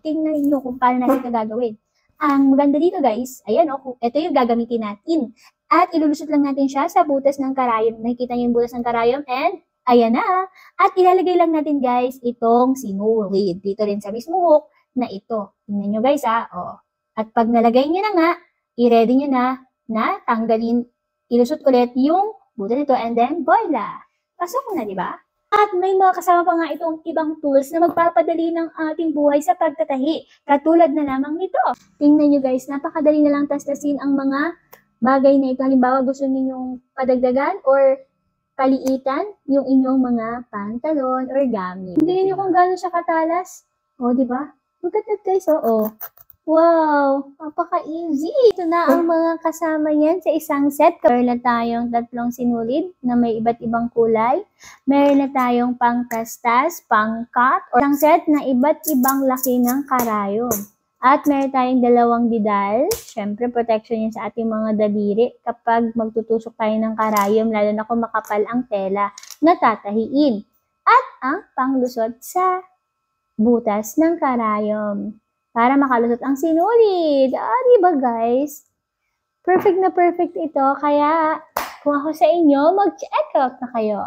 tingnan niyo kung paano natin ito gagawin. Ang maganda dito guys, ayan o, ito yung gagamitin natin. At ilulusot lang natin siya sa butas ng karayom. Nakikita niyo yung butas ng karayom and ayan na. At ilalagay lang natin guys itong sinulid dito rin sa mismo hook na ito. Tingnan nyo guys o. At pag nalagay nyo na nga, i-ready nyo na tanggalin, ilusot ulit yung butas nito and then voila. Pasok na, di ba? At may mga kasama pa nga itong ibang tools na magpapadali ng ating buhay sa pagtatahi. Katulad na lamang nito. Tingnan nyo guys, napakadali na lang tastasin ang mga bagay na ito. Halimbawa, gusto ninyong padagdagan or paliitan yung inyong mga pantalon or gamit. Tingnan nyo kung gano'n siya katalas. O, di ba? Look at that guys, oo. Wow! Napaka-easy! Ito na ang mga kasama niyan sa isang set. Meron na tayong 3 sinulid na may iba't ibang kulay. Meron na tayong pang-tastas, pang-cut, or isang set na iba't ibang laki ng karayom. At meron tayong 2 didal. Siyempre, protection yan sa ating mga daliri kapag magtutusok tayo ng karayom, lalo na kung makapal ang tela na tatahiin. At ang panglusot sa butas ng karayom para makalusot ang sinulid. Diba guys? Perfect na perfect ito. Kaya, kung ako sa inyo, mag-check out na kayo.